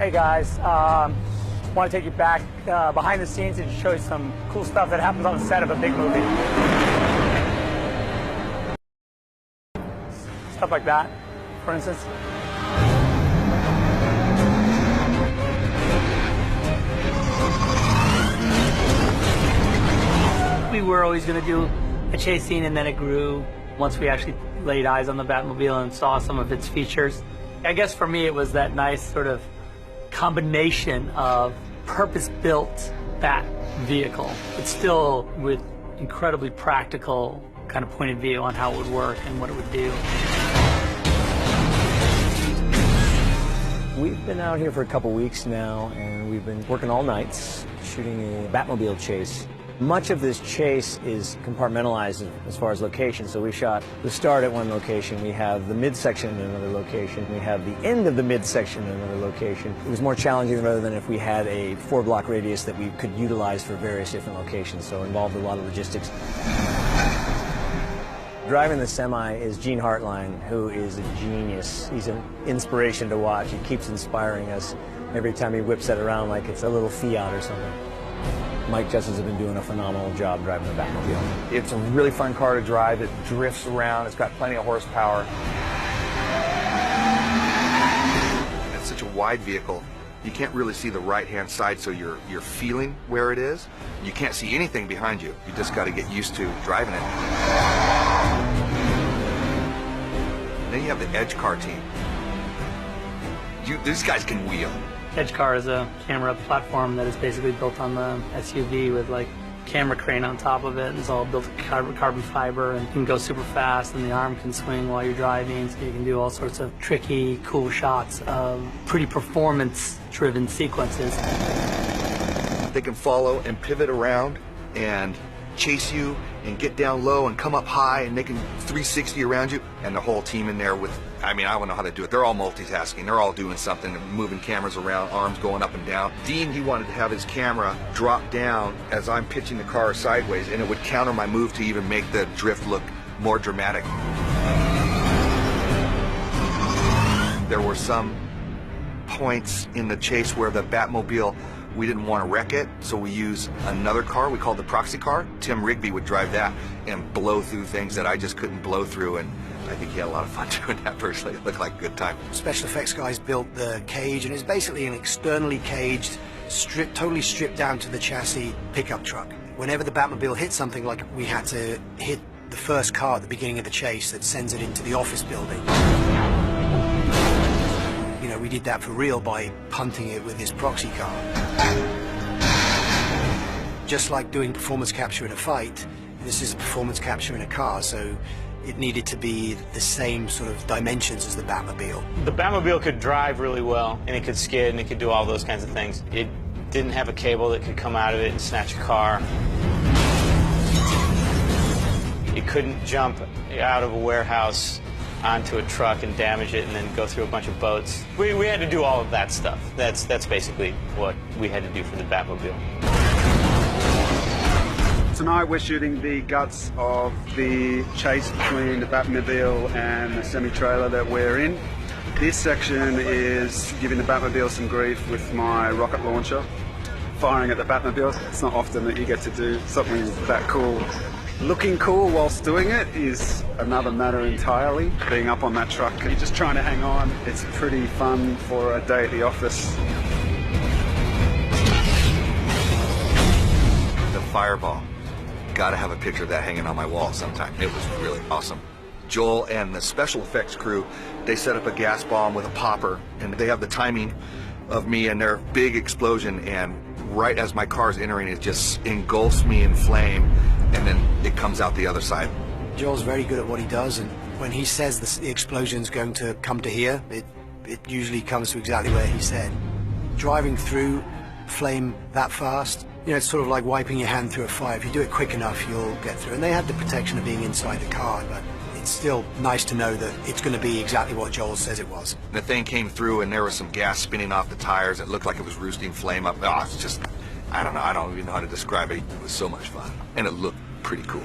Hey guys, want to take you back behind the scenes and show you some cool stuff that happens on the set of a big movie. Stuff like that, for instance. We were always going to do a chase scene, and then it grew once we actually laid eyes on the Batmobile and saw some of its features. I guess for me it was that nice sort of combination of purpose-built Bat vehicle, but still with incredibly practical kind of point of view on how it would work and what it would do. We've been out here for a couple weeks now, and we've been working all nights shooting a Batmobile chase. Much of this chase is compartmentalized as far as location. So we shot the start at one location, we have the midsection in another location, we have the end of the midsection in another location. It was more challenging rather than if we had a 4-block radius that we could utilize for various different locations, so it involved a lot of logistics. Driving the semi is Gene Hartline, who is a genius. He's an inspiration to watch. He keeps inspiring us every time he whips it around like it's a little Fiat or something. Mike Justice has been doing a phenomenal job driving the Batmobile. It's a really fun car to drive. It drifts around. It's got plenty of horsepower. It's such a wide vehicle. You can't really see the right-hand side, so you're feeling where it is. You can't see anything behind you. You just got to get used to driving it. And then you have the Edge Car team. These guys can wheel. Edge Car is a camera platform that is basically built on the SUV with like camera crane on top of it, and it's all built with carbon fiber, and you can go super fast, and the arm can swing while you're driving, so you can do all sorts of tricky, cool shots of pretty performance-driven sequences. They can follow and pivot around and chase you and get down low and come up high, and they can 360 around you, and the whole team in there with, I mean, I don't know how to do it. They're all multitasking. They're all doing something, moving cameras around, arms going up and down. Dean, he wanted to have his camera drop down as I'm pitching the car sideways, and it would counter my move to even make the drift look more dramatic. There were some points in the chase where the Batmobile, we didn't want to wreck it, so we used another car we called the Proxy Cart. Tim Rigby would drive that and blow through things that I just couldn't blow through, and I think he had a lot of fun doing that personally. It looked like a good time. Special effects guys built the cage, and it's basically an externally caged, totally stripped down to the chassis pickup truck. Whenever the Batmobile hit something, like we had to hit the first car at the beginning of the chase that sends it into the office building. You know, we did that for real by punting it with his Proxy Cart. Just like doing performance capture in a fight, this is a performance capture in a car, so it needed to be the same sort of dimensions as the Batmobile. The Batmobile could drive really well, and it could skid, and it could do all those kinds of things. It didn't have a cable that could come out of it and snatch a car. It couldn't jump out of a warehouse onto a truck and damage it and then go through a bunch of boats. We had to do all of that stuff. That's basically what we had to do for the Batmobile. Tonight we're shooting the guts of the chase between the Batmobile and the semi-trailer that we're in. This section is giving the Batmobile some grief with my rocket launcher, firing at the Batmobile. It's not often that you get to do something that cool. Looking cool whilst doing it is another matter entirely. Being up on that truck and just trying to hang on, it's pretty fun for a day at the office. The fireball. Gotta have a picture of that hanging on my wall sometime. It was really awesome. Joel and the special effects crew, they set up a gas bomb with a popper, and they have the timing of me and their big explosion, and right as my car's entering, it just engulfs me in flame, and then it comes out the other side. Joel's very good at what he does, and when he says the explosion's going to come to here, it usually comes to exactly where he said. Driving through flame that fast, you know, it's sort of like wiping your hand through a fire. If you do it quick enough, you'll get through. And they had the protection of being inside the car, but it's still nice to know that it's going to be exactly what Joel says it was. The thing came through, and there was some gas spinning off the tires. It looked like it was roosting flame up. Oh, it's just, I don't know. I don't even know how to describe it. It was so much fun, and it looked pretty cool.